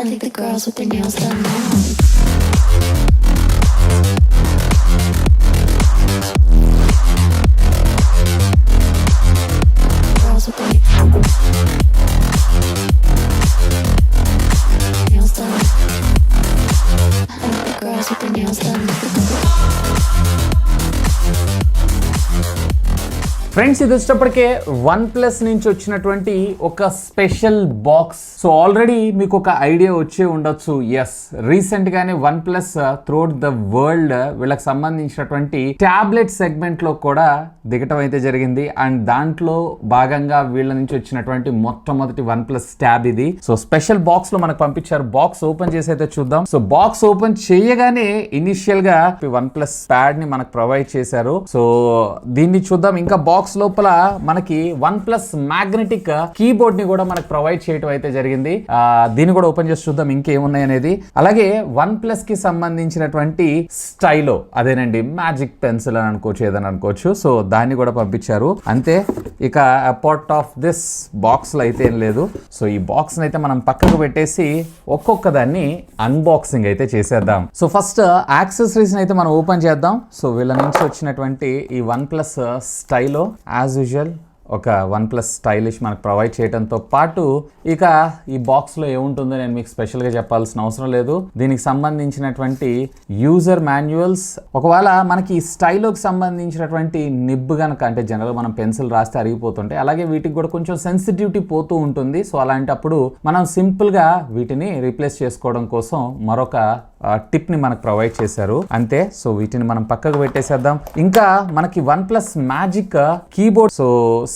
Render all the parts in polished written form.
I think the girls with their nails done now. Girls with their nails done. I think the girls with their nails done. Friends, ఇది వచ్చేటప్పటికే one plus నుంచి వచ్చినటువంటి ఒక special box. So already మీకు ఒక idea వచ్చే ఉండొచ్చు. Yes, recent గానే one plus throughout the world వీళ్ళకి సంబంధించినటువంటి టాబ్లెట్ సెగ్మెంట్ లో కూడా దిగటం అయితే జరిగింది. అండ్ దాంట్లో భాగంగా వీళ్ళ నుంచి వచ్చినటువంటి మొట్టమొదటి వన్ ప్లస్ ట్యాబ్ ఇది. సో స్పెషల్ బాక్స్ లో మనకు పంపించారు. బాక్స్ ఓపెన్ చేసి అయితే చూద్దాం. సో బాక్స్ ఓపెన్ చేయగానే ఇనిషియల్ గా వన్ ప్లస్ ప్యాడ్ ని మనకు ప్రొవైడ్ చేశారు. సో దీన్ని చూద్దాం. ఇంకా బాక్స్ లోపల మనకి వన్ ప్లస్ మ్యాగ్నెటిక్ కీబోర్డ్ ని కూడా మనకు ప్రొవైడ్ చేయడం అయితే జరిగింది. దీన్ని కూడా ఓపెన్ చేసి చూద్దాం ఇంకేమున్నాయి అనేది. అలాగే వన్ ప్లస్ కి సంబంధించినటువంటి స్టైలో, అదేనండి మ్యాజిక్ పెన్సిల్ అని అనుకోవచ్చు, ఏదని అనుకోవచ్చు. సో దాన్ని కూడా పంపించారు. అంతే, ఇక అపార్ట్ ఆఫ్ దిస్ బాక్స్ లో అయితే ఏం లేదు. సో ఈ బాక్స్ అయితే మనం పక్కకు పెట్టేసి ఒక్కొక్క దాన్ని అన్బాక్సింగ్ అయితే చేసేద్దాం. సో ఫస్ట్ యాక్సెసరీస్ అయితే మనం ఓపెన్ చేద్దాం. సో వీళ్ళ నుంచి వచ్చినటువంటి ఈ వన్ ప్లస్ స్టైలో యాజ్ యూజువల్ ఒక వన్ ప్లస్ స్టైలిష్ మనకు ప్రొవైడ్ చేయడంతో పాటు ఇక ఈ బాక్స్లో ఏముంటుందో నేను మీకు స్పెషల్గా చెప్పాల్సిన అవసరం లేదు. దీనికి సంబంధించినటువంటి యూజర్ మాన్యువల్స్, ఒకవేళ మనకి ఈ స్టైలోకి సంబంధించినటువంటి నిబ్ కనుక, అంటే జనరల్గా మనం పెన్సిల్ రాస్తే అరిగిపోతుంటాయి, అలాగే వీటికి కూడా కొంచెం సెన్సిటివిటీ పోతూ ఉంటుంది. సో అలాంటప్పుడు మనం సింపుల్గా వీటిని రీప్లేస్ చేసుకోవడం కోసం మరొక టిప్ ని మనకు ప్రొవైడ్ చేశారు. అంతే, సో వీటిని మనం పక్కకు పెట్టేసేద్దాం. ఇంకా మనకి one plus magic keyboard, so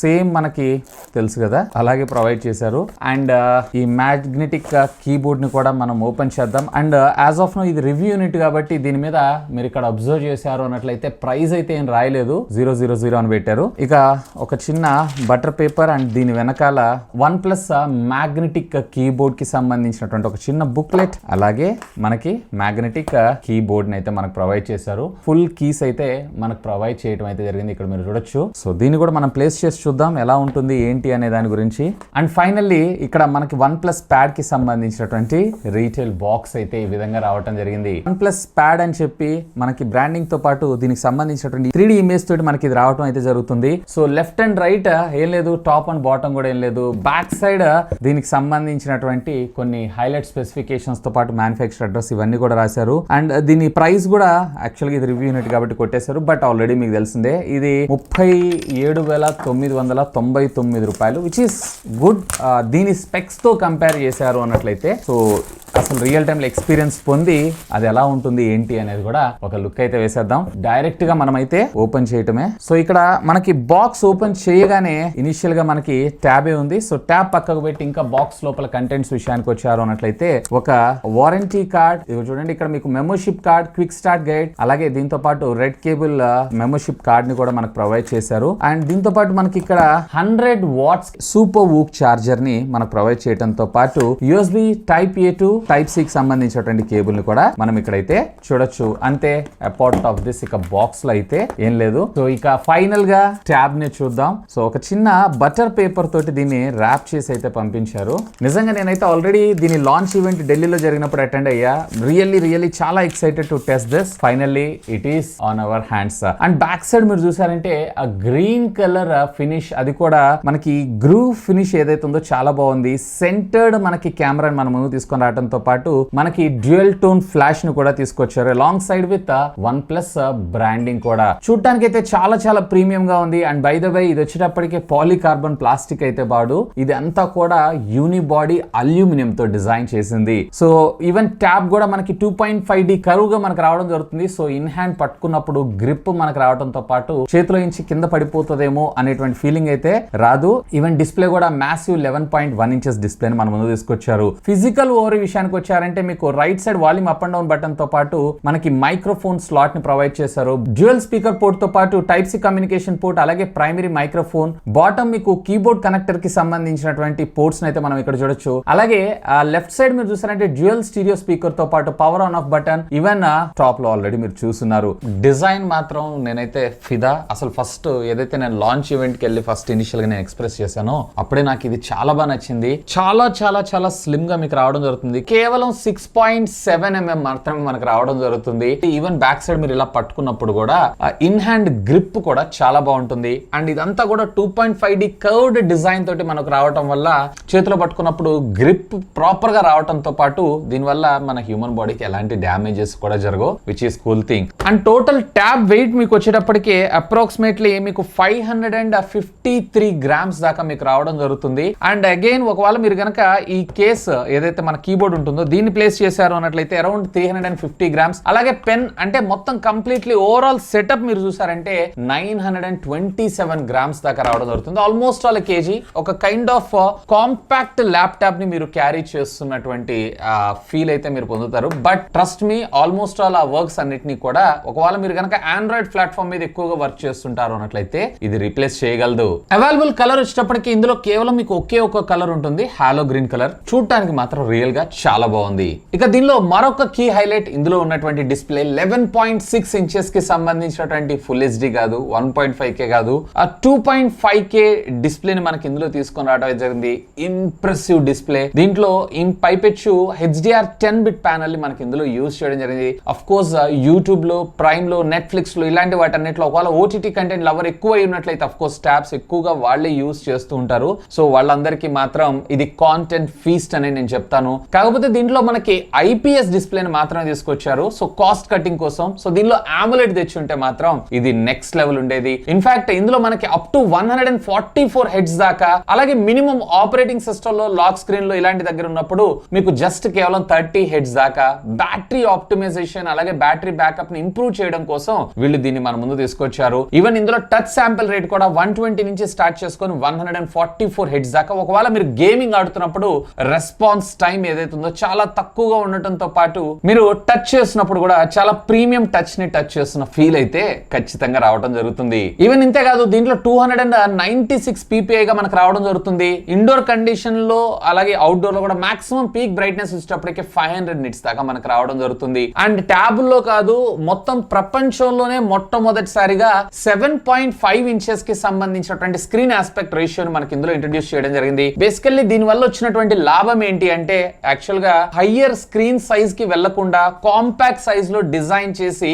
same మనకి తెలుసు కదా, అలాగే ప్రొవైడ్ చేశారు. అండ్ ఈ మ్యాగ్నెటిక్ కీబోర్డ్ ని కూడా మనం ఓపెన్ చేద్దాం. అండ్ యాజ్ ఆఫ్ నో ఇది రివ్యూ యూనిట్ కాబట్టి దీని మీద మీరు ఇక్కడ అబ్జర్వ్ చేశారు అన్నట్లయితే ప్రైస్ అయితే ఏం రాయలేదు, 000 అని పెట్టారు. ఇక ఒక చిన్న బటర్ పేపర్ అండ్ దీని వెనకాల వన్ ప్లస్ మ్యాగ్నెటిక్ కీబోర్డ్ కి సంబంధించినటువంటి ఒక చిన్న బుక్లెట్, అలాగే మనకి మ్యాగ్నెటిక్ కీబోర్డ్ ని అయితే మనకు ప్రొవైడ్ చేశారు. ఫుల్ కీస్ అయితే మనకు ప్రొవైడ్ చేయడం అయితే జరిగింది, ఇక్కడ మీరు చూడొచ్చు. సో దీన్ని కూడా మనం ప్లేస్ చేసి చూద్దాం ఎలా ఉంటుంది ఏంటి అనే దాని గురించి. అండ్ ఫైనల్లీ ఇక్కడ మనకి వన్ ప్లస్ ప్యాడ్ కి సంబంధించినటువంటి రీటైల్ బాక్స్ అయితే ఈ విధంగా రావడం జరిగింది. వన్ ప్లస్ ప్యాడ్ అని చెప్పి మనకి బ్రాండింగ్ తో పాటు దీనికి సంబంధించినటువంటి 3D ఇమేజ్ తోటి మనకి ఇది రావడం అయితే జరుగుతుంది. సో లెఫ్ట్ అండ్ రైట్ ఏం లేదు, టాప్ అండ్ బాటమ్ కూడా ఏం లేదు. బ్యాక్ సైడ్ దీనికి సంబంధించినటువంటి కొన్ని హైలైట్ స్పెసిఫికేషన్స్ తో పాటు మ్యానుఫ్యాక్చర్ అడ్రస్ ఇవన్నీ కూడా రాశారు. అండ్ దీని ప్రైస్ కూడా యాక్చువల్గా ఇది రివ్యూ యూనిట్ కాబట్టి కొట్టేశారు, బట్ ఆల్రెడీ మీకు తెలిసిందే ఇది 37,999 రూపాయలు, విచ్ ఈస్ గుడ్. దీని స్పెక్స్ తో కంపేర్ చేశారు అన్నట్లయితే సో అసలు రియల్ టైమ్ లో ఎక్స్పీరియన్స్ పొంది అది ఎలా ఉంటుంది ఏంటి అనేది కూడా ఒక లుక్ అయితే వేసేద్దాం. డైరెక్ట్ గా మనం అయితే ఓపెన్ చేయటమే. సో ఇక్కడ మనకి బాక్స్ ఓపెన్ చేయగానే ఇనిషియల్ గా మనకి ట్యాబే ఉంది. సో ట్యాబ్ పక్కకు పెట్టి ఇంకా బాక్స్ లోపల కంటెంట్స్ విషయానికి వచ్చారు అన్నట్లయితే ఒక వారంటీ కార్డ్, చూడండి ఇక్కడ మీకు membership card, quick start guide, అలాగే దీంతో పాటు రెడ్ కేబుల్ మెంబర్షిప్ కార్డ్ ని కూడా మనకు ప్రొవైడ్ చేశారు. అండ్ దీంతో పాటు మనకి ఇక్కడ 100 వాట్స్ సూపర్ వూక్ చార్జర్ ని మనకు ప్రొవైడ్ చేయడంతో పాటు USB type A to type C కి సంబంధించినటువంటి కేబుల్ ని కూడా మనం ఇక్కడైతే చూడొచ్చు. అంతే, అపార్ట్ ఆఫ్ దిస్ ఇక బాక్స్ లో అయితే ఏం లేదు. సో ఇక ఫైనల్ గా ట్యాబ్ ని చూద్దాం. సో ఒక చిన్న బటర్ పేపర్ తోటి దీన్ని ర్యాప్ చేసి అయితే పంపించారు. నిజంగా నేనైతే ఆల్రెడీ దీని లాంచ్ ఈవెంట్ ఢిల్లీలో జరిగినప్పుడు అటెండ్ అయ్యా. రియల్లీ చాలా excited to test this. Finally it is on our hands. And back side మీరు చూసారంటే ఆ గ్రీన్ కలర్ ఫినిష్, అది కూడా మనకి గ్రూవ్ ఫినిష్ ఏదైతే ఉందో చాలా బాగుంది. సెంటర్డ్ మనకి కెమెరాని మనం ముందు తీసుకొని రావడంతో పాటు మనకి డ్యూయల్ టోన్ ఫ్లాష్ ను కూడా తీసుకొచ్చారు, along side with one plus branding కూడా. చూడటానికి అయితే చాలా ప్రీమియం గా ఉంది. అండ్ బై ద వే ఇది వచ్చేటప్పటికే పాలికార్బన్ ప్లాస్టిక్ అయితే బాడు, ఇది అంతా కూడా యూనిబాడీ అల్యూమినియం తో డిజైన్ చేసింది. సో ఈవెన్ ట్యాబ్ కూడా మనకి 2.5D కర్వ్ గా మనకు రావడం జరుగుతుంది. సో ఇన్ హ్యాండ్ పట్టుకున్నప్పుడు గ్రిప్ మనకు రావడంతో పాటు చేతిలో నుంచి కింద పడిపోతుందేమో అనేటువంటి ఫీలింగ్ అయితే రాదు. ఈవెన్ డిస్ప్లే కూడా మ్యాసివ్ 11.1 ఇంచెస్ డిస్ప్లే ని మన ముందు తీసుకొచ్చారు. ఫిజికల్ ఓవర్ విషయానికి వచ్చారంటే మీకు right side volume up and down button తో పాటు మనకి మైక్రోఫోన్ స్లాట్ ని ప్రొవైడ్ చేశారు. డ్యూయల్ స్పీకర్ పోర్ట్ తో పాటు టైప్ సి కమ్యూనికేషన్ పోర్ట్, అలాగే ప్రైమరీ మైక్రోఫోన్. బాటమ్ మీకు కీబోర్డ్ కనెక్టర్ కి సంబంధించినటువంటి పోర్ట్స్ అయితే మనం ఇక్కడ చూడొచ్చు. అలాగే లెఫ్ట్ సైడ్ మీరు చూసారంటే డ్యూయల్ స్టీరియో స్పీకర్ తో పాటు power on off button. Even top లో ఆల్రెడీ మీరు చూస్తున్నారు. డిజైన్ మాత్రం నేనైతే ఫిదా. అసలు ఫస్ట్ ఏదైతే నేను లాంచ్ ఈవెంట్ కి వెళ్ళి ఫస్ట్ ఇనిషియల్ గా నేను ఎక్స్ప్రెస్ చేశానో అప్పుడే నాకు ఇది చాలా బాగా నచ్చింది. చాలా స్లిమ్ గా మీకు రావడం జరుగుతుంది. కేవలం 6.7mm మాత్రమే మనకు రావడం జరుగుతుంది. ఈవెన్ బ్యాక్ సైడ్ మీరు ఇలా పట్టుకున్నప్పుడు కూడా ఇన్ హ్యాండ్ గ్రిప్ కూడా చాలా బాగుంటుంది. అండ్ ఇదంతా కూడా 2.5D కర్వ్డ్ డిజైన్ తోటి మనకు రావటం వల్ల చేతిలో పట్టుకున్నప్పుడు గ్రిప్ ప్రాపర్ గా రావడంతో పాటు దీనివల్ల మన హ్యూమన్ బాడీకి ఎలాంటి డ్యామేజెస్ కూడా జరగవు, which is cool thing. And total tab weight మీకు వచ్చేటప్పటికి అప్రాక్సిమేట్లీ మీకు 553 grams దాకా మీకు రావడం జరుగుతుంది. అండ్ అగైన్ ఒకవేళ మీరు కనుక ఈ కేస్ ఏదైతే మన కీబోర్డ్ ఉంటుందో దీన్ని ప్లేస్ చేశారు అన్నట్లయితే అరౌండ్ 350 grams. అలాగే పెన్ అంటే మొత్తం కంప్లీట్లీ ఓవరాల్ సెటప్ మీరు చూసారంటే 927 grams దాకా రావడం జరుగుతుంది. Almost all KG. ఒక కైండ్ ఆఫ్ కాంపాక్ట్ ల్యాప్టాప్ ని మీరు క్యారీ చేస్తున్నటువంటి ఫీల్ అయితే మీరు పొందుతారు. But trust me, almost all ఆ వర్క్స్ అన్నిటినీ కూడా ఒకవేళ మీరు కనుక ఆండ్రాయిడ్ ప్లాట్ఫామ్ మీద ఎక్కువగా వర్క్ చేస్తుంటారు అన్నట్లయితే ఇది రీప్లేస్ చేయగలదు. అవైలబుల్ కలర్ వచ్చేటప్పటికి ఇందులో కేవలం మీకు ఒకే ఒక కలర్ ఉంటుంది, హాలో గ్రీన్ కలర్. చూడటానికి మాత్రం రియల్ గా చాలా బాగుంది. ఇక దీనిలో మరొక కీ హైలైట్ ఇందులో ఉన్నటువంటి డిస్ప్లే 11.6 inches కి సంబంధించినటువంటి ఫుల్ హెచ్డి కాదు, 1.5K కాదు, 2.5K డిస్ప్లేని మనకి ఇందులో తీసుకొని రావడం జరిగింది. Impressive display. దీంట్లో పైపెచ్చు HDR 10-bit ప్యానల్ ని మనకి ఇందులో యూజ్ చేయడం జరిగింది. అఫ్ కోర్స్ యూట్యూబ్ లో, ప్రైమ్ లో, నెట్ఫ్లిక్స్ లో ఇలాంటి వాటన్నిటిలో ఒకవేళ ఓటీటీ కంటెంట్ లవర్ ఎక్కువ అయి ఉన్నట్లయితే అఫ్ కోర్స్ ట్యాబ్స్ ఎక్కువగా వాళ్ళే యూజ్ చేస్తూ ఉంటారు. సో వాళ్ళందరికీ మాత్రం ఇది కాంటెంట్ ఫీస్ట్ అని నేను చెప్తాను. కాకపోతే దీంట్లో మనకి IPS డిస్ప్లేని మాత్రమే తీసుకొచ్చారు, సో కాస్ట్ కటింగ్ కోసం. సో దీనిలో AMOLED తెచ్చి ఉంటే మాత్రం ఇది నెక్స్ట్ లెవెల్ ఉండేది. ఇన్ఫాక్ట్ ఇందులో మనకి అప్ టు 144 Hz దాకా, అలాగే మినిమం ఆపరేటింగ్ సిస్టమ్ లో లాక్ స్క్రీన్ లో ఇలాంటి దగ్గర ఉన్నప్పుడు మీకు జస్ట్ కేవలం 30 Hz దాకా బ్యాటరీ ఆప్టిమైజేషన్ అలాగే బ్యాటరీ బ్యాకప్ ని ఇంప్రూవ్ చేయడం కోసం వీళ్ళు దీన్ని మన ముందు తీసుకొచ్చారు. ఈవెన్ ఇందులో టచ్ శాంపిల్ రేట్ కూడా 120 నుంచి స్టార్ట్ చేసుకొని 144 Hz దాకా. ఒకవేళ మీరు గేమింగ్ ఆడుతున్నప్పుడు రెస్పాన్స్ టైం ఏదైతే ఉందో చాలా తక్కువగా ఉండటంతో పాటు మీరు టచ్ చేసినప్పుడు కూడా చాలా ప్రీమియం టచ్ ని టచ్ చేస్తున్న ఫీల్ అయితే ఖచ్చితంగా రావడం జరుగుతుంది. ఈవెన్ ఇంతే కాదు, దీంట్లో 296 PPI గా మనకు రావడం జరుగుతుంది. ఇండోర్ కండిషన్ లో అలాగే అవుట్డోర్ లో కూడా మాక్సిమం పీక్ బ్రైట్నెస్ వచ్చేటప్పటికి 500 nits దాకా మనకు రావడం జరుగుతుంది. అండ్ ట్యాబ్ లో కాదు, మొత్తం ప్రపంచంలోనే మొట్టమొదటిసారిగా 7.5 inches కి సంబంధించినటువంటి స్క్రీన్ ఆస్పెక్ట్ రేషియోని మనకి ఇందులో ఇంట్రడ్యూస్ చేయడం జరిగింది. బేసికల్లీ దీని వల్ల వచ్చినటువంటి లాభం ఏంటి అంటే యాక్చువల్ గా హయ్యర్ స్క్రీన్ సైజ్ కి వెళ్లకుండా కాంపాక్ట్ సైజ్ లో డిజైన్ చేసి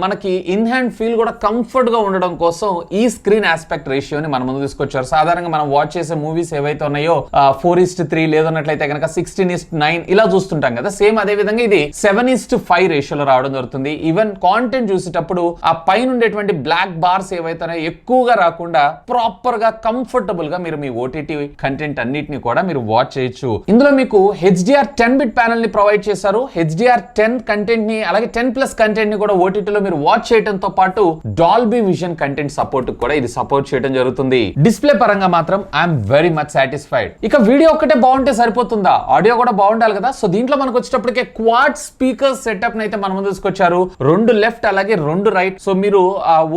మనకి ఇన్ హ్యాండ్ ఫీల్ కూడా కంఫర్ట్ గా ఉండడం కోసం ఈ స్క్రీన్ ఆస్పెక్ట్ రేషియోని మన ముందు తీసుకొచ్చారు. సాధారణంగా మనం వాచ్ చేసే మూవీస్ ఏవైతే ఉన్నాయో 4:3 లేదన్నట్లయితే కనుక 16:9 ఇలా చూస్తుంటాం కదా. సేమ్ అదే విధంగా ఇది 7:5 రేషియోలో రావడం జరుగుతుంది. ఈవెన్ కాంటెంట్ చూసేటప్పుడు ఆ పైన ఉండేటువంటి బ్లాక్ బార్స్ ఏవైతే ఎక్కువగా రాకుండా ప్రాపర్ గా కంఫర్టబుల్ గా మీరు మీ ఓటీటీ కంటెంట్ అన్నిటిని కూడా మీరు వాచ్ చేయొచ్చు. ఇందులో మీకు HDR 10-bit ప్యానల్ ని ప్రొవైడ్ చేశారు. HDR 10 కంటెంట్ ని అలాగే 10+ కంటెంట్ ని కూడా ఓటీటీలో మీరు వాచ్ చేయడంతో పాటు డాల్బీ విజన్ కంటెంట్ సపోర్ట్ కూడా ఇది సపోర్ట్ చేయడం జరుగుతుంది. డిస్ప్లే పరంగా మాత్రం ఐఎమ్ వెరీ మచ్ సాటిస్ఫైడ్. ఇక వీడియో ఒక్కటే బాగుంటే సరిపోతుందా, ఆడియో కూడా బాగుండాలి కదా. సో దీంట్లో మనకు వచ్చేటప్పటికే క్వాడ్ స్పీకర్ సెటప్ అయితే మన ముందు తీసుకొచ్చారు. 2 లెఫ్ట్ అలాగే 2 రైట్. సో మీరు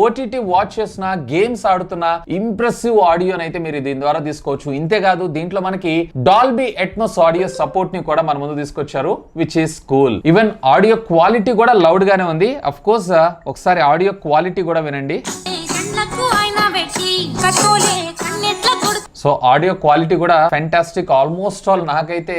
ఓటీటీ వాచ్ చేసిన, గేమ్స్ ఆడుతున్న ఇంప్రెసివ్ ఆడియోని అయితే మీరు దీని ద్వారా తీసుకోవచ్చు. ఇంతేకాదు దీంట్లో మనకి డాల్బీ అట్మాస్ ఆడియో సపోర్ట్ ని కూడా మన ముందు తీసుకొచ్చారు, which is cool. Even audio quality కూడా లౌడ్ గానే ఉంది. అఫ్ కోర్స్ ఒకసారి ఆడియో క్వాలిటీ కూడా వినండి. సో ఆడియో క్వాలిటీ కూడా ఫ్యాంటాస్టిక్. ఆల్మోస్ట్ ఆల్ నాకైతే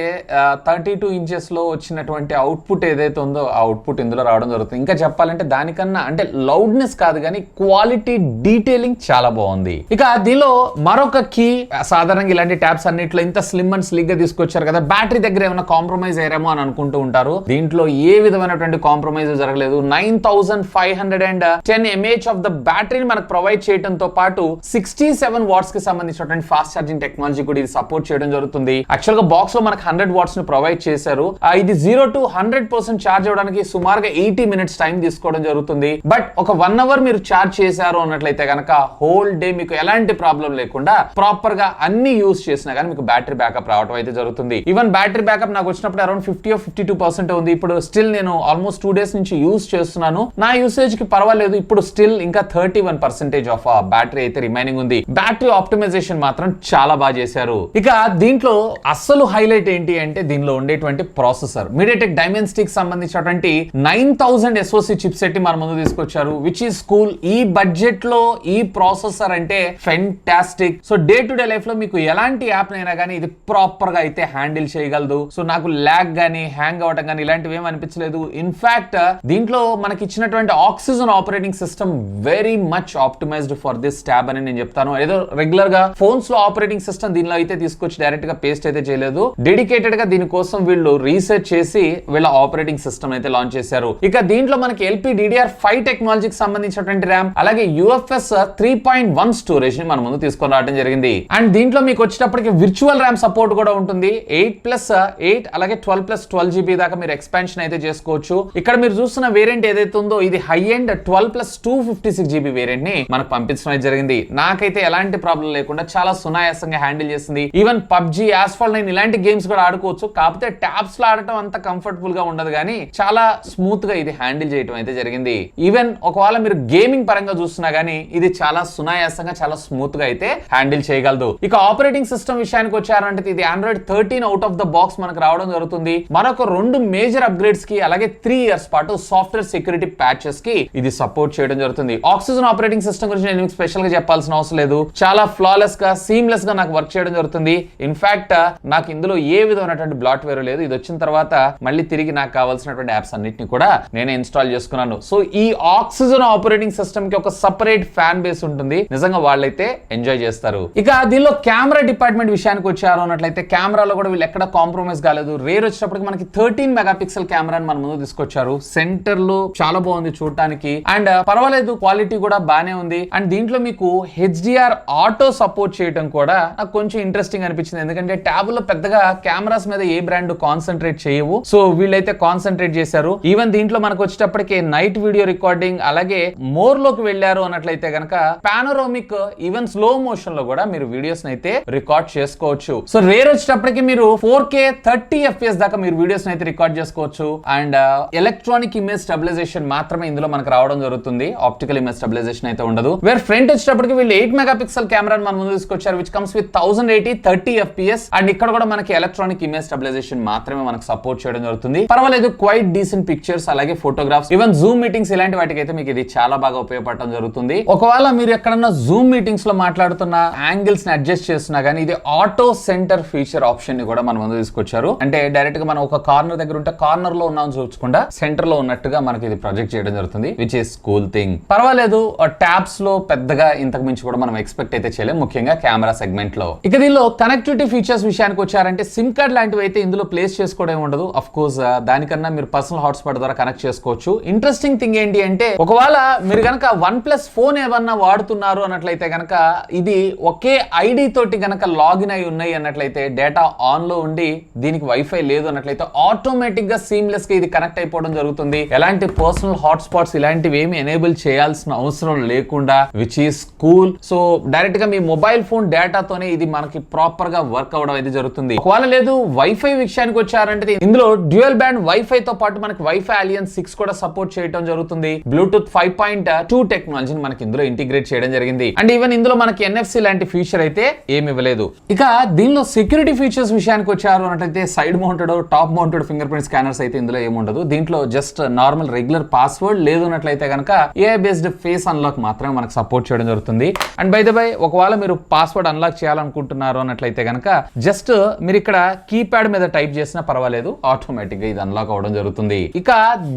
32 inches లో వచ్చినటువంటి అవుట్పుట్ ఏదైతే ఉందో ఆ అవుట్పుట్ ఇందులో రావడం జరుగుతుంది. ఇంకా చెప్పాలంటే దానికన్నా అంటే లౌడ్నెస్ కాదు కానీ క్వాలిటీ డీటెయిలింగ్ చాలా బాగుంది. ఇక దీనిలో మరొక కీ, సాధారణంగా ఇలాంటి ట్యాబ్స్ అన్నిట్లో ఇంత స్లిమ్ అండ్ స్లిక్ గా తీసుకొచ్చారు కదా, బ్యాటరీ దగ్గర ఏమైనా కాంప్రమైజ్ అయ్యారేమో అని అనుకుంటూ ఉంటారు. దీంట్లో ఏ విధమైనటువంటి కాంప్రమైజ్ జరగలేదు. 9510 mAh ఆఫ్ ద బ్యాటరీని మనకు ప్రొవైడ్ చేయడంతో పాటు 67 watts కి సంబంధించినటువంటి ఫాస్ట్ ఛార్జింగ్ టెక్నాలజీ కూడా ఇది సపోర్ట్ చేయడం జరుగుతుంది. యాక్చువల్ గా బాక్స్ లో మనకు 100 watts ని ప్రొవైడ్ చేశారు. ఇది 0 to 100% ఛార్జ్ అవడానికి సుమారుగా 80 minutes టైం తీసుకోవడం జరుగుతుంది. బట్ ఒక 1 hour మీరు ఛార్జ్ చేశారు అన్నట్లయితే కనుక హోల్ డే మీకు ఎలాంటి ప్రాబ్లం లేకుండా ప్రాపర్ గా అన్ని యూజ్ చేసినా కానీ మీకు బ్యాటరీ బ్యాకప్ రావడం అయితే జరుగుతుంది. ఈవెన్ బ్యాటరీ బ్యాకప్ నాకు వచ్చినప్పుడు అరౌండ్ 50 or 52% ఉంది. ఇప్పుడు స్టిల్ నేను ఆల్మోస్ట్ 2 days నుంచి యూజ్ చేస్తున్నాను. నా యూసేజ్ కి పర్వాలేదు. ఇప్పుడు స్టిల్ ఇంకా 31% ఆఫ్ బ్యాటరీ అయితే రిమైనింగ్ ఉంది. బ్యాటరీ ఆప్టిమైజేషన్ మాత్రం చాలా బాగా చేశారు. ఇక దీంట్లో అస్సలు హైలైట్ ఏంటి అంటే దీనిలో ఉండేటువంటి ప్రాసెసర్ మీడియాటెక్ డైమెన్సిటీకి సంబంధించినటువంటి 9000 SoC చిప్ సెట్ మన ముందు తీసుకొచ్చారు, విచ్ ఈస్ కూల్. ఈ బడ్జెట్ లో ఈ ప్రాసెసర్ అంటే fantastic. So day to day life లో మీకు ఎలాంటి యాప్ అయినా కానీ ఇది ప్రాపర్ గా అయితే హ్యాండిల్ చేయగలదు. సో నాకు ల్యాగ్ గానీ హ్యాంగ్ అవటం కానీ ఇలాంటివి ఏం అనిపించలేదు. ఇన్ఫాక్ట్ దీంట్లో మనకి ఇచ్చినటువంటి oxygen operating system very much optimised for this tab అని నేను చెప్తాను. ఏదో రెగ్యులర్ గా ఫోన్స్ లో ఆపరేటింగ్ సిస్టమ్ దీనిలో అయితే తీసుకొచ్చి డైరెక్ట్ గా పేస్ట్ అయితే చేయలేదు. డెడికేటెడ్ గా దీనికోసం వీళ్ళు రీసెర్చ్ చేసి వీళ్ళ ఆపరేటింగ్ సిస్టమ్ అయితే లాంచ్ చేశారు. ఇక దీంట్లో మనకి LPDDR5 టెక్నాలజీకి సంబంధించినటువంటి ర్యామ్ అలాగే UFS 3.1 స్టోరేజ్ ని మన ముందు తీసుకొని రావడం జరిగింది. అండ్ దీంట్లో మీకు వచ్చేటప్పటికి విర్చువల్ ర్యామ్ సపోర్ట్ కూడా ఉంటుంది. 8+8 అలాగే 12+12 GB దాకా మీరు ఎక్స్పాన్షన్ అయితే చేసుకోవచ్చు. ఇక్కడ మీరు చూస్తున్న వేరియంట్ ఏదైతే ఉందో ఇది హై ఎండ్ 12+256 GB వేరియంట్ ని మనకు పంపించడం అయితే జరిగింది. నాకైతే ఎలాంటి ప్రాబ్లం లేకుండా చాలా సునాయాసంగా హ్యాండిల్ చేస్తుంది. ఈవెన్ PUBG, Asphalt 9 ఇలాంటి గేమ్స్ కూడా ఆడుకోవచ్చు. కాకపోతే ట్యాబ్స్ లో ఆడటం అంత కంఫర్టబుల్ గా ఉండదు కానీ చాలా స్మూత్ గా ఇది హ్యాండిల్ చేయడం అయితే జరిగింది. ఈవెన్ ఒకవేళ మీరు గేమింగ్ పరంగా చూస్తున్నా గానీ ఇది చాలా సునాయాసంగా చాలా స్మూత్ గా అయితే హ్యాండిల్ చేయగలదు. ఇక ఆపరేటింగ్ సిస్టమ్ విషయానికి వచ్చారంటే ఇది Android 13 out of the box మనకు రావడం జరుగుతుంది. మరొక 2 మేజర్ అప్గ్రేడ్స్ కి అలాగే 3 ఇయర్స్ పాటు సాఫ్ట్వేర్ సెక్యూరిటీ ప్యాచెస్ కి ఇది సపోర్ట్ చేయడం జరుగుతుంది. ఆక్సిజన్ ఆపరేటింగ్ సిస్టమ్ గురించి నేను స్పెషల్ గా చెప్పాల్సిన అవసరం లేదు. చాలా ఫ్లాలెస్ గా సీమ్లెస్ గా నాకు వర్క్ చేయడం జరుగుతుంది. ఇన్ఫాక్ట్ నాకు ఇందులో ఏ విధమైనటువంటి బ్లాట్వేర్ లేదు. ఇది వచ్చిన తర్వాత మళ్ళీ తిరిగి నాకు కావాల్సినటువంటి యాప్స్ అన్నిటిని కూడా నేనే ఇన్స్టాల్ చేసుకున్నాను. సో ఈ ఆక్సిజన్ ఆపరేటింగ్ సిస్టమ్ కి ఒక సపరేట్ ఫ్యాన్ బేస్ ఉంటుంది. నిజంగా వాళ్ళైతే ఎంజాయ్ చేస్తారు. ఇక దీనిలో కెమెరా డిపార్ట్మెంట్ విషయానికి వచ్చారు అన్నట్లయితే కెమెరాలో కూడా వీళ్ళు ఎక్కడ కాంప్రమైజ్ కాలేదు. రేర్ వచ్చేటప్పటికి మనకి 13 మెగాపిక్సెల్ కెమెరాని మన ముందు తీసుకొచ్చారు. సెంటర్ లో చాలా బాగుంది చూడటానికి అండ్ పర్వాలేదు, క్వాలిటీ కూడా బానే ఉంది. అండ్ దీంట్లో మీకు HDR ఆటో సపోర్ట్ చేయడం కూడా నాకు కొంచెం ఇంట్రెస్టింగ్ అనిపించింది. ఎందుకంటే ట్యాబ్ లో పెద్దగా కెమెరాస్ మీద ఏ బ్రాండ్ కాన్సన్ట్రేట్ చేయవు. సో వీళ్ళైతే కాన్సన్ట్రేట్ చేశారు. ఈవెన్ దీంట్లో మనకు వచ్చేటప్పటికి నైట్ వీడియో రికార్డింగ్ అలాగే మోర్ లోకి వెళ్ళారు అన్నట్లయితే కనుక పానోరామిక్ ఈవెన్ స్లో మోషన్ లో కూడా మీరు వీడియోస్ అయితే రికార్డ్ చేసుకోవచ్చు. సో రేర్ వచ్చేటప్పటికి మీరు 4K 30 FPS దాకా మీరు వీడియోస్ అయితే రికార్డ్ చేసుకోవచ్చు. అండ్ ఎలక్ట్రానిక్ ఇమేజ్ స్టెబిలైజేషన్ మాత్రమే ఇందులో మనకు రావడం జరుగుతుంది. ఆప్టికల్ ఇమేజ్ స్టెబిలైజేషన్ అయితే ఉండదు. వేర్ ఫ్రంట్ వచ్చేటప్పటికి వీళ్ళు 8 మెగాపిక్సెల్ కెమెరాని మన ముందు తీసుకొచ్చారు, which comes with 1080 30 FPS. And ఇక్కడ కూడా మనకి ఎలక్ట్రానిక్ ఇమేజ్ స్టెబిలైజేషన్ మాత్రమే మనకు సపోర్ట్ చేయడం జరుగుతుంది. పర్వాలేదు, క్వైట్ డీసెంట్ పిక్చర్స్ అలాగే ఫోటోగ్రాఫ్స్ ఈవెన్ జూమ్ మీటింగ్స్ ఇలాంటి వాటికి అయితే మీకు ఇది చాలా బాగా ఉపయోగపడడం జరుగుతుంది. ఒకవేళ మీరు ఎక్కడన్నా జూమ్ మీటింగ్స్ లో మాట్లాడుతున్న యాంగిల్స్ ని అడ్జస్ట్ చేస్తున్నా కానీ ఇది ఆటో సెంటర్ ఫీచర్ ఆప్షన్ ని కూడా మన ముందు తీసుకొచ్చారు. అంటే డైరెక్ట్ గా మనం ఒక కార్నర్ దగ్గర ఉంటే కార్నర్ లో ఉన్నాం చూడకుండా సెంటర్ లో ఉన్నట్టుగా మనకి ఇది ప్రొజెక్ట్ చేయడం జరుగుతుంది, విచ్ ఈస్ కూల్ థింగ్. పర్వాలేదు, ట్యాబ్స్ లో పెద్దగా ఇంతకు మించి కూడా మనం ఎక్స్పెక్ట్ అయితే చేయలేం, ముఖ్యంగా కెమెరా సెగ్మెంట్ లో. ఇక దీనిలో కనెక్టివిటీ ఫీచర్స్ విషయానికి వచ్చారంటే సిమ్ కార్డ్ లాంటివి అయితే ఇందులో ప్లేస్ చేసుకోవడం ఉండదు. అఫ్ కోర్స్ దానికన్నా మీరు పర్సనల్ హాట్స్పాట్ ద్వారా కనెక్ట్ చేసుకోవచ్చు. ఇంట్రెస్టింగ్ థింగ్ ఏంటి అంటే ఒకవేళ మీరు కనుక OnePlus ఫోన్ ఏమన్నా వాడుతున్నారు అన్నట్లయితే కనుక ఇది ఒకే ఐడి తోటి కనుక లాగిన్ అయి ఉన్నాయి అన్నట్లయితే డేటా ఆన్ లో ఉండి దీనికి వైఫై లేదు అన్నట్లయితే ఆటోమేటిక్ గా సీమ్లెస్ గా ఇది కనెక్ట్ అయిపోవడం జరుగుతుంది. ఎలాంటి పర్సనల్ హాట్స్పాట్స్ ఇలాంటివి ఏమి ఎనేబుల్ చేయాల్సిన అవసరం లేకుండా, which is cool. So direct గా మీ మొబైల్ ఫోన్ డేటాతోనే ఇది మనకి ప్రాపర్ గా వర్క్ అవడం అయితే జరుగుతుంది. ఒకవేళ లేదు వైఫై విషయానికి వచ్చారంటే ఇందులో డ్యూయల్ బ్యాండ్ వైఫై తో పాటు మనకి వైఫై అలియన్స్ 6 కూడా సపోర్ట్ చేయడం జరుగుతుంది. బ్లూటూత్ 5.2 టెక్నాలజీని మనకి ఇందులో ఇంటిగ్రేట్ చేయడం జరిగింది. అండ్ ఈవెన్ ఇందులో మనకి NFC లాంటి ఫీచర్ అయితే ఏమి ఇవ్వలేదు. ఇక దీనిలో సెక్యూరిటీ ఫీచర్స్ విషయానికి వచ్చారు అన్నట్లయితే side mounted top mounted finger print scanners అయితే ఇందులో ఏముండదు. దీంట్లో జస్ట్ నార్మల్ రెగ్యులర్ పాస్వర్డ్ లేదు అన్నట్లయితే కనుక AI బేస్డ్ ఫేస్ అన్లాక్ మాత్రమే మనకు సపోర్ట్ చేయడం జరుగుతుంది. అండ్ బై ద బై ఒకవేళ మీరు పాస్వర్డ్ అన్లాక్ చేయాలనుకుంటున్నారు అన్నట్లయితే కనుక జస్ట్ మీరు ఇక్కడ కీప్యాడ్ మీద టైప్ చేసినా పర్వాలేదు, ఆటోమేటిక్ గా ఇది అన్లాక్ అవడం జరుగుతుంది. ఇక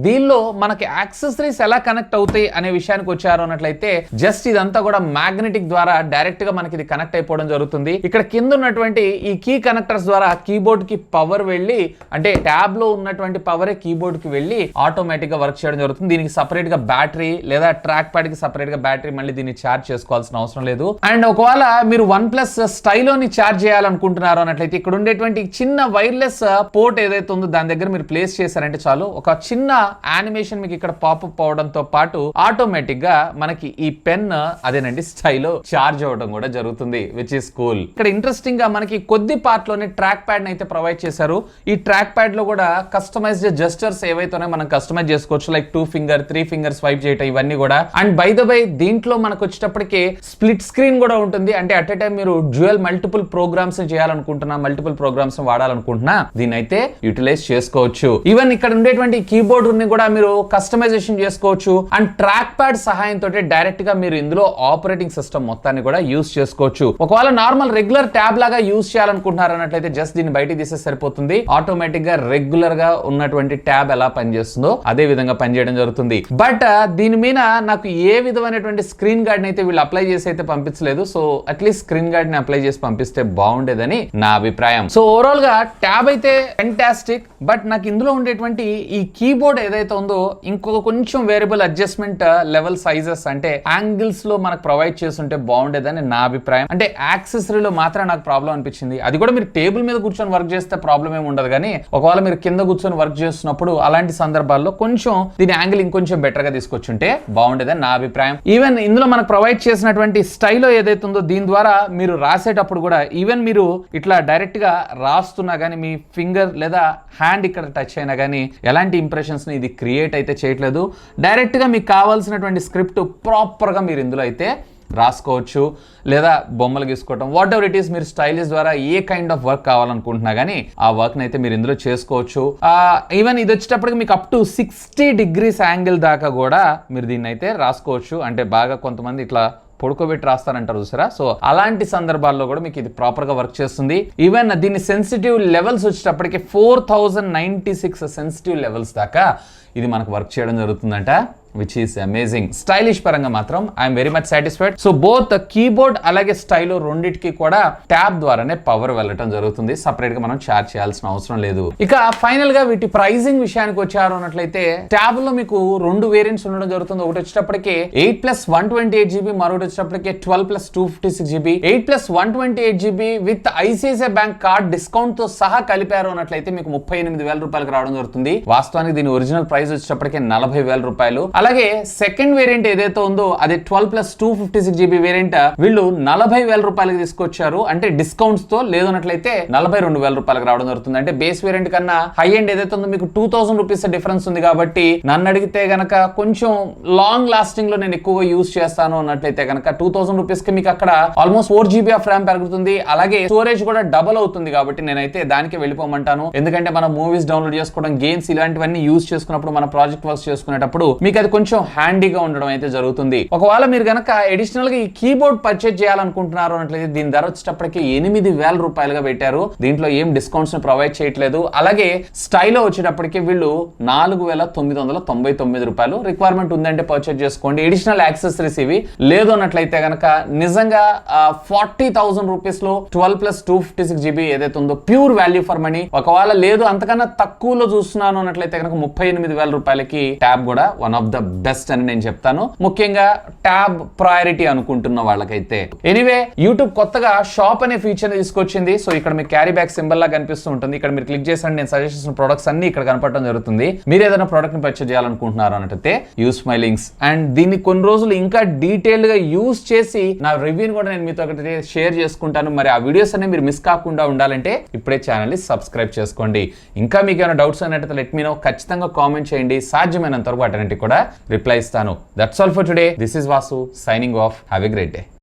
దీనిలో మనకి యాక్సెసరీస్ ఎలా కనెక్ట్ అవుతాయి అనే విషయానికి వచ్చారు అన్నట్లయితే జస్ట్ ఇదంతా కూడా మ్యాగ్నెటిక్ ద్వారా డైరెక్ట్ గా మనకి ఇది కనెక్ట్ అయిపోవడం జరుగుతుంది. ఇక్కడ కింద ఉన్నటువంటి ఈ కీ కనెక్టర్స్ ద్వారా కీబోర్డ్ కి పవర్ వెళ్ళి అంటే ట్యాబ్ లో ఉన్నటువంటి పవరే కీబోర్డ్ కి వెళ్ళి ఆటోమేటిక్ గా వర్క్ చేయడం జరుగుతుంది. దీనికి సపరేట్ గా బ్యాటరీ లేదా ట్రాక్ ప్యాడ్ కి సపరేట్ గా బ్యాటరీ మళ్ళీ దీన్ని ఛార్జ్ చేసుకోవాల్సిన అవసరం లేదు. అండ్ ఒకవేళ మీరు OnePlus Stylo ని ఛార్జ్ చేయాలనుకుంటున్నారు అన్నట్లయితే ఇక్కడ ఉండేటువంటి చిన్న వైర్లెస్ పోర్ట్ ఏదైతే ఉందో దాని దగ్గర మీరు ప్లేస్ చేశారంటే చాలు, ఒక చిన్న యానిమేషన్ మీకు ఇక్కడ పాపప్ అవడంతో పాటు ఆటోమేటిక్ గా మనకి ఈ పెన్ అదేనండి Stylo ఛార్జ్ అవ్వడం కూడా జరుగుతుంది, విచ్ ఇస్ కూల్. ఇక్కడ ఇంట్రెస్టింగ్ గా మనకి కొద్ది పార్ట్ లోనే ట్రాక్ ప్యాడ్ అయితే ప్రొవైడ్ చేశారు. ఈ ట్రాక్ ప్యాడ్ లో కూడా కస్టమైజ్డ్ జెస్చర్స్ ఏవైతే మనం కస్టమైజ్ చేసుకోవచ్చు, లైక్ 2 ఫింగర్ 3 ఫింగర్ స్వైప్ చేయటం ఇవన్నీ కూడా. అండ్ బై ద బై దీంట్లో మనకు వచ్చేటప్పటికి స్ప్లిట్ స్క్రీన్ కూడా ఉంటుంది. అంటే అట్ ఎ టైం మీరు డ్యూయల్ మల్టిపుల్ ప్రోగ్రామ్స్ చేయాలనుకుంటున్నా, మల్టిపుల్ ప్రోగ్రామ్స్ వాడాలనుకుంటున్నా దీన్ని అయితే యూటిలైజ్ చేసుకోవచ్చు. ఈవెన్ ఇక్కడ ఉండేటువంటి కీబోర్డ్ ని కూడా మీరు కస్టమైజేషన్ చేసుకోవచ్చు. అండ్ ట్రాక్ ప్యాడ్ సహాయంతో డైరెక్ట్ గా మీరు ఇందులో ఆపరేటింగ్ సిస్టమ్ మొత్తాన్ని కూడా యూస్ చేసుకోవచ్చు. ఒకవేళ నార్మల్ రెగ్యులర్ ట్యాబ్ లాగా యూస్ చేయాలనుకుంటున్నారు అన్నట్లయితే జస్ట్ దీన్ని బయటికి తీసే సరిపోతుంది. ఆటోమేటిక్ గా రెగ్యులర్ గా ఉన్నటువంటి ట్యాబ్ ఎలా పనిచేస్తుందో అదే విధంగా పనిచేయడం జరుగుతుంది. బట్ దీని మీద నాకు ఏ విధమైనటువంటి స్క్రీన్ గార్డ్ అయితే వీళ్ళు అప్లై చేసి అయితే పంపించలేదు. సో అట్లీస్ట్ స్క్రీన్ గార్డ్ ని అప్లై చేసి పంపిస్తే బాగుండేదని నా అభిప్రాయం. సో ఓవరాల్ గా ట్యాబ్ అయితే ఫెంటాస్టిక్. బట్ నాకు ఇందులో ఉండేటువంటి ఈ కీబోర్డ్ ఏదైతే ఉందో ఇంకొక కొంచెం వేరియబుల్ అడ్జస్ట్మెంట్ లెవెల్ సైజెస్ అంటే యాంగిల్స్ లో మనకు ప్రొవైడ్ చేస్తుంటే బాగుండేదని నా అభిప్రాయం. అంటే యాక్సెసరీలో మాత్రం నాకు ప్రాబ్లం అనిపించింది. అది కూడా మీరు టేబుల్ మీద కూర్చొని వర్క్ చేస్తే ప్రాబ్లం ఏమి ఉండదు, కానీ ఒకవేళ మీరు కింద కూర్చొని వర్క్ చేస్తున్నప్పుడు అలాంటి సందర్భాల్లో కొంచెం దీని యాంగిల్ ఇంకొంచెం బెటర్ గా తీసుకొచ్చుంటే బాగుండేదని నా అభిప్రాయం. ఈవెన్ ఇందులో మనకు ప్రొవైడ్ చేసినటువంటి స్టైలో ఏదైతే ఉందో దీని ద్వారా మీరు రాసేటప్పుడు కూడా ఈవెన్ మీరు ఇట్లా డైరెక్ట్ గా రాస్తున్నా గానీ మీ ఫింగర్ లేదా హ్యాండ్ ఇక్కడ టచ్ అయినా కానీ ఎలాంటి ఇంప్రెషన్స్ ని ఇది క్రియేట్ అయితే చేయట్లేదు. డైరెక్ట్ గా మీకు కావాల్సినటువంటి స్క్రిప్ట్ ప్రాపర్ గా మీరు ఇందులో అయితే రాసుకోవచ్చు లేదా బొమ్మలు గీసుకోవటం వాట్ ఎవర్ ఇట్ ఈస్. మీరు స్టైలిష్ ద్వారా ఏ కైండ్ ఆఫ్ వర్క్ కావాలనుకుంటున్నా కానీ ఆ వర్క్ అయితే మీరు ఇందులో చేసుకోవచ్చు. ఈవెన్ ఇది వచ్చేటప్పటికి మీకు అప్ టు 60 degrees యాంగిల్ దాకా కూడా మీరు దీన్ని అయితే రాసుకోవచ్చు. అంటే బాగా కొంతమంది ఇట్లా పొడుకోబెట్టి రాస్తారంటారు చూసారా, సో అలాంటి సందర్భాల్లో కూడా మీకు ఇది ప్రాపర్ గా వర్క్ చేస్తుంది. ఈవెన్ దీని సెన్సిటివ్ లెవెల్స్ వచ్చేటప్పటికి 4096 సెన్సిటివ్ లెవెల్స్ దాకా ఇది మనకు వర్క్ చేయడం జరుగుతుందంట, విచ్ ఈస్ అమేజింగ్. స్టైలిష్ పరంగా మాత్రం I'm very much satisfied. So both keyboard అలాగే స్టైలో రెండింటికి కూడా ట్యాబ్ ద్వారానే పవర్ వెళ్ళటం జరుగుతుంది. సపరేట్ గా మనం చార్జ్ చేయాల్సిన అవసరం లేదు. ఇక ఫైనల్ గా వీటి ప్రైసింగ్ విషయానికి వచ్చారు అన్నట్లయితే ట్యాబ్ లో మీకు 2 వేరియంట్స్ ఉండడం జరుగుతుంది. ఒకటి వచ్చేటప్పటికి 8+128GB, మరొకటి వచ్చేటప్పటికి 12+256GB. 8+128GB with ICICI bank card discount తో సహా కలిపారు అన్నట్లయితే మీకు 38,000 రూపాయలకు రావడం జరుగుతుంది. వాస్తవానికి దీని ఒరిజినల్ ప్రైస్ వచ్చేటప్పటికి 40,000 రూపాయలు. అలాగే సెకండ్ వేరియంట్ ఏదైతే ఉందో అది 12+256GB వేరియంట్ వీళ్ళు 40,000 రూపాయలకి తీసుకొచ్చారు. అంటే డిస్కౌంట్స్ తో, లేదన్నట్లయితే 42,000 రూపాయలకు రావడం జరుగుతుంది. అంటే బేస్ వేరియంట్ కన్నా హై ఎండ్ ఏదైతే ఉందో మీకు 2,000 రూపీస్ డిఫరెన్స్ ఉంది. కాబట్టి నన్ను అడిగితే గనక కొంచెం లాంగ్ లాస్టింగ్ లో నేను ఎక్కువగా యూజ్ చేస్తాను అన్నట్లయితే కనుక 2,000 రూపీస్ కి మీకు అక్కడ ఆల్మోస్ట్ 4GB ఆఫ్ ర్యామ్ పెరుగుతుంది. అలాగే స్టోరేజ్ కూడా డబుల్ అవుతుంది. కాబట్టి నేనైతే దానికి వెళ్ళిపోమంటాను. ఎందుకంటే మనం మూవీస్ డౌన్లోడ్ చేసుకోవడం, గేమ్స్ ఇలాంటివన్నీ యూజ్ చేసుకున్నప్పుడు, మన ప్రాజెక్ట్ వర్క్స్ చేసుకునేటప్పుడు మీకు అది కొంచెం హ్యాండీగా ఉండడం అయితే జరుగుతుంది. ఒకవేళ మీరు గనక అడిషనల్ గా ఈ కీబోర్డ్ పర్చేజ్ చేయాలనుకుంటున్నారు అన్నట్లయితే దీని ధర వచ్చేటప్పటికి 8,000 రూపాయలుగా పెట్టారు. దీంట్లో ఏం డిస్కౌంట్స్ ని ప్రొవైడ్ చేయట్లేదు. అలాగే స్టైలో వచ్చేటప్పటికి వీళ్ళు 4,999 రూపాయలు. రిక్వైర్మెంట్ ఉందంటే పర్చేజ్ చేసుకోండి. అడిషనల్ యాక్సెసరీస్ ఇవి. లేదు అన్నట్లయితే గనక నిజంగా 40,000 రూపీస్ లో 12+256GB ఏదైతే ఉందో ప్యూర్ వాల్యూ ఫర్ మనీ. ఒకవేళ లేదు అంతకన్నా తక్కువలో చూస్తున్నాను అన్నట్లయితే కనుక 38,000 రూపాయలకి ట్యాబ్ కూడా వన్ ఆఫ్ ద బెస్ట్ అని నేను చెప్తాను. ముఖ్యంగా ట్యాబ్ ప్రయారిటీ అనుకుంటున్న వాళ్ళకైతే. ఎనీవే యూట్యూబ్ కొత్తగా షాప్ అనే ఫీచర్ తీసుకొచ్చింది. సో ఇక్కడ మీకు క్యారీ బ్యాగ్ సింబల్ లా కనిపిస్తూ ఉంటుంది. ఇక్కడ మీరు క్లిక్ చేసండి, నేను సజెస్ట్ చేసిన ప్రొడక్ట్స్ అన్ని ఇక్కడ కనపడటం జరుగుతుంది. మీరు ఏదైనా ప్రొడక్ట్ ని పర్చేజ్ చేయాలనుకుంటున్నారు అన్నట్లయితే యూస్ మై లింక్స్. అండ్ దీన్ని కొన్ని రోజులు ఇంకా డీటెయిల్డ్ గా యూస్ చేసి నా రివ్యూని కూడా నేను మీతో ఒకటి షేర్ చేసుకుంటాను. మరి ఆ వీడియోస్ అన్ని మీరు మిస్ కాకుండా ఉండాలంటే ఇప్పుడే ఛానల్ ని సబ్స్క్రైబ్ చేసుకోండి. ఇంకా మీకు ఏమైనా డౌట్స్ ఉన్నట్లయితే లెట్ మీ నో. ఖచ్చితంగా కామెంట్ చేయండి. సాధ్యమైనంత వరకు వాటన్నిటికి కూడా రిప్లై ఇస్తాను. That's all for today. This is Vasu signing off. Have a great day.